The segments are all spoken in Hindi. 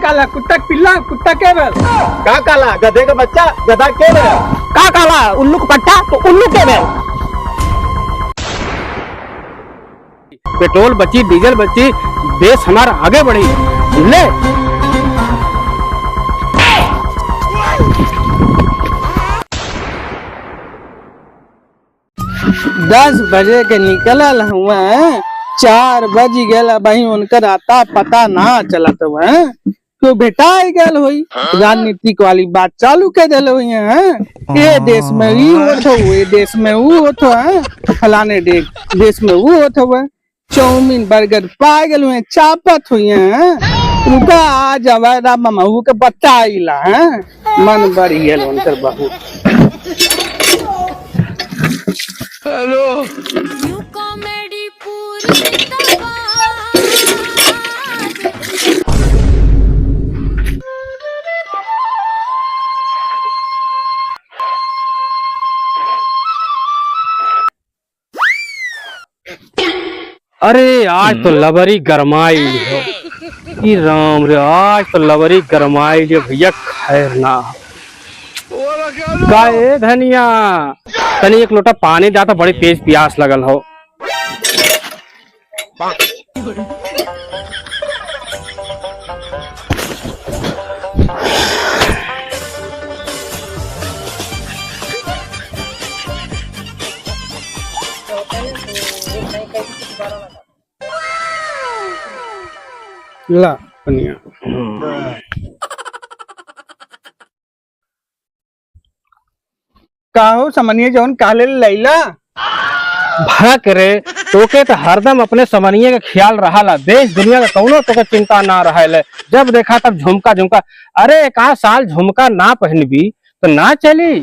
काला कुत्ता पिल्ला कुत्ता के बेल का काला गधे का बच्चा गधा के बेल का काला उल्लू का पट्टा तो उल्लू के बेल। पेट्रोल बची डीजल बची देश हमारा आगे बढ़ी ले। 10 बजे के निकलल हुआ 4 बज गया भाई उनकर आता पता ना चलत हुआ तो बेटा गल हुई राजनीतिक वाली बात चालू कर दिल हुई है। ये देश में ये होत हो ये देश में वो होत हो फलाने देश में वो होत हो चाउमीन बर्गर पा गल हुए चापत हुई है उनका आज हमारा ममहू के बच्चा आइला है मन बढ़ गया उनकर बहू। हेलो कॉमेडी पूरी अरे आज तो लबरी गरमाई हो ई राम रे आज तो लबरी गरमाई जो भैया खैर ना गाय धनिया तनी एक लोटा पानी जाता बड़ी तेज प्यास लगल हो। ला पनिया काहो समनिए जौन काले लैला भक रे तोके तो हरदम अपने समनिए का ख्याल रहा देश दुनिया का कौनो तोके चिंता ना रहा जब देखा तब झुमका झुमका। अरे एक साल झुमका ना पहनबी तो ना चली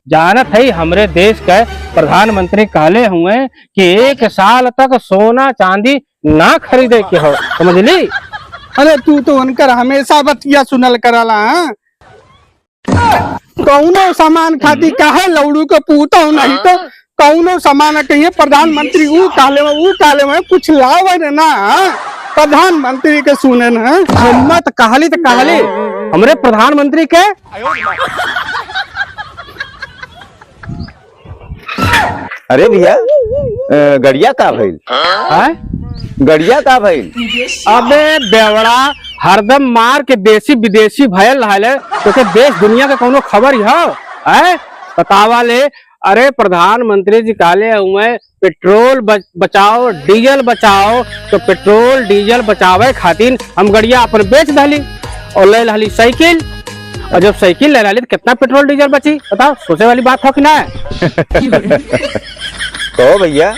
जानत है हमरे देश के प्रधानमंत्री कहले हुए कि 1 साल तक सोना चांदी ना खरीदे के हो समझली। अरे तू तो उनकर हमेशा बतिया सुनल कराला कौनो सामान खाती काहे लौड़ू के पूता नहीं तो कौनो सामान कहिए प्रधानमंत्री वो काले में कुछ लाव है ना प्रधानमंत्री के सुने ना हिम्मत कहली तो कहली हमरे प्रधानमंत्री के। अरे भैया गड़िया का भइल गड़िया का भइल। अबे बेवड़ा हरदम मार के देसी विदेशी भयल रहा तो देश दुनिया के कोनो खबर है बतावा ले। अरे प्रधानमंत्री जी काले हुए पेट्रोल बचाओ डीजल बचाओ तो पेट्रोल डीजल बचावे खातिर हम गड़िया अपन बेच डाली और ले ली साइकिल और जब साइकिल ले ली तो कितना पेट्रोल डीजल बची बताओ सोचे वाली बात हो कि ना तो भैया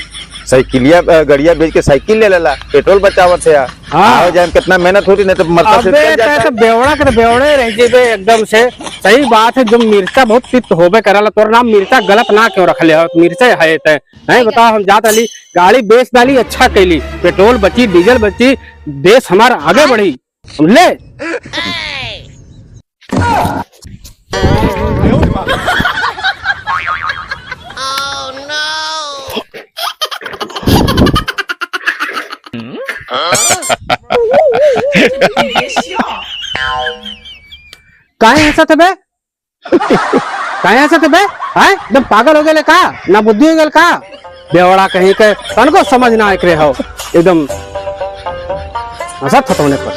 साइकिलिया गड़िया बेच के साइकिल ले लेला पेट्रोल बचावत से हाँ जाए कितना मेहनत होती नहीं तो मरता से तो बेवड़ा के बेवड़े रह जेबे एकदम से सही बात है। जो मिर्चा बहुत तिक्त होबे करला तोर नाम मिर्चा गलत ना क्यों रखले हो मिर्चा है तय नहीं बताओ हम जात अली गाड़ी बेच डाली अच्छा कैली पेट्रोल बची डीजल बची देश हमारा आगे बढ़ी समझले। काहे हंसत बे काहे हंसत बे हैं एकदम पागल हो गए का ना बुद्धि हो गल का बेवड़ा कहीं के तनको समझ ना आके हो एकदम हंसत होने पर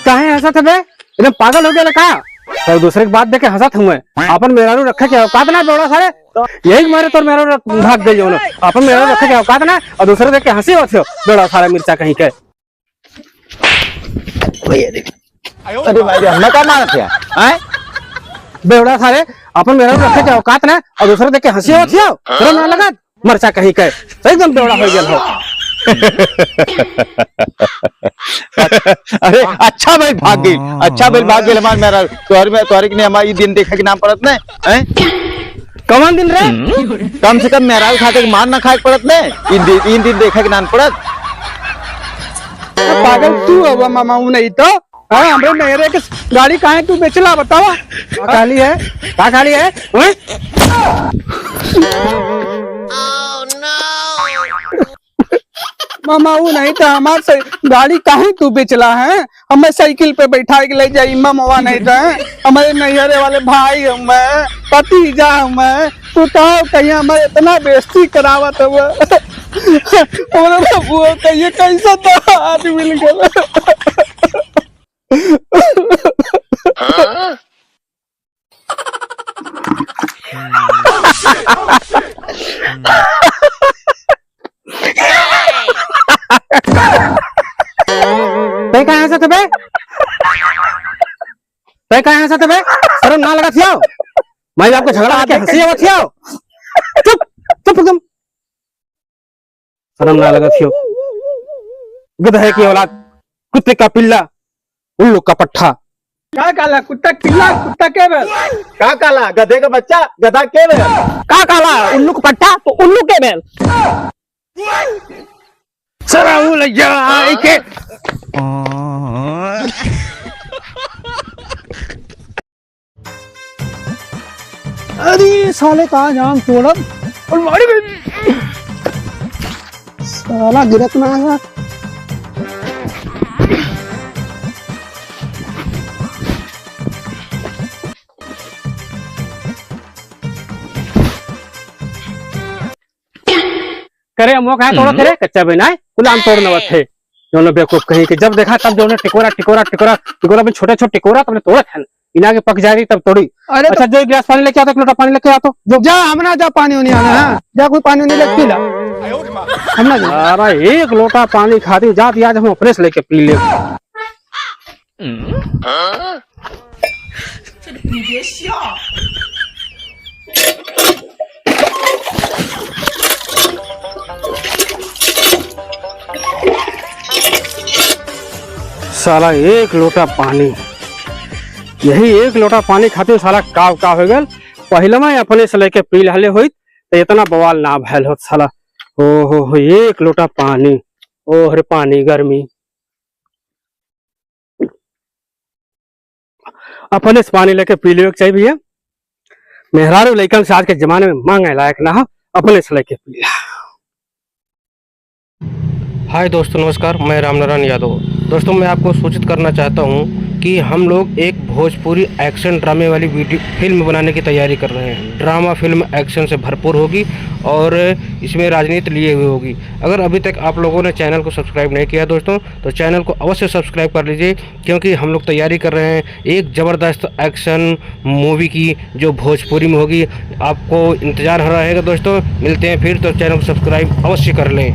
काहे हंसत बे एकदम पागल हो गए का तो दूसरे की बात देखे हंसत हुए अपन मेहरारू रखे के औकात ना बेवड़ा सारे यही मारे तो मेहरारू भाग गई हो अपन मेहरारू रखे के औकात ना और दूसरे देख के हंसी होते हो बेवड़ा सारा मिर्चा कहीं के। अरे भाई हम का मारत है बेवड़ा सारे अपन मेहरारू रखे के औकात ना और दूसरे देख के हंसी होती हो तो ना लगा मरचा कहीं के एकदम बेवड़ा हो गया हो। अरे अच्छा भाई भाग गई हमारे मेरा तोहरे के हमारी दिन देखे के नाम पड़त नहीं कौन दिन रे कम से कम मेरा खाते मार ना खाए पड़त नहीं इन दिन देखे के नाम पड़त। पागल तू हुआ मामा नहीं तो हमरे मेरे के गाड़ी काहे तू बेचला बतावा खाली है का खाली है मामा वो नहीं था हमार से गाड़ी काहे तू बेचला है? हमें साइकिल पे बैठा के ले जाई ममवा नहीं था हमारे नैहरे वाले भाई हमें पति जा हमें तू तो कहीं हमारे इतना बेइज्जती करावत हुआ और वो कहिए कैसा तो आदमी मिल गया। तय कहाँ से बे? तय कहाँ से बे? शर्म ना लगा थियाओ? मैं आपको झगड़ा आके हंसी आवा थियाओ? चुप चुप एकदम। शर्म ना लगा थियो। गधे की औलाद, कुत्ते का पिल्ला, उल्लू का पट्ठा। का काला कुत्ता किल्ला कुत्ता के बेल का काला गधे का बच्चा गधा के बेल का काला उल्लू का पट्टा तो उल्लू के बेल। सरा लज्जा आई के अरे साले कहाँ जाम तोड़ब और मारी गई साला गिरत ना आया। करे अमोक है तोड़ा तेरे कच्चा बिना है गुलाम तोड़ने वाले थे दोनों बेवकूफ कहीं के जब देखा तब जो टिकोरा टिकोरा टिकोरा टिकोरा में छोटे छोटे टिकोरा तुमने तोड़ा था इना के पक जा रही तब तोड़ी। अरे अच्छा जो एक गिलास पानी लेके आता एक लोटा पानी लेके आता जो जा हमना जा पानी नहीं आना है जा कोई पानी नहीं लेके पीला हमना जा। अरे एक लोटा पानी खाती जाती आज हम अपने से लेके पी ले। साला एक लोटा पानी यही एक लोटा पानी खाते साला काव का हो गल पहले में अपने से लेके पी लहले हुई तो इतना बवाल ना भैल हो साला। ओ हो एक लोटा पानी ओहरे पानी गर्मी अपने से पानी लेके पी ले चाहिए भैया मेहरारू लइकन से आज के जमाने में मांगे लायक ना हो अपने से लेके पी ला। हाय दोस्तों नमस्कार मैं रामनारायण यादव। दोस्तों मैं आपको सूचित करना चाहता हूं कि हम लोग एक भोजपुरी एक्शन ड्रामे वाली फिल्म बनाने की तैयारी कर रहे हैं। ड्रामा फिल्म एक्शन से भरपूर होगी और इसमें राजनीति लिए हुए होगी। अगर अभी तक आप लोगों ने चैनल को सब्सक्राइब नहीं किया दोस्तों तो चैनल को अवश्य सब्सक्राइब कर लीजिए क्योंकि हम लोग तैयारी कर रहे हैं एक ज़बरदस्त एक्शन मूवी की जो भोजपुरी में होगी। आपको इंतज़ार हो रहेगा दोस्तों। मिलते हैं फिर तो चैनल को सब्सक्राइब अवश्य कर लें।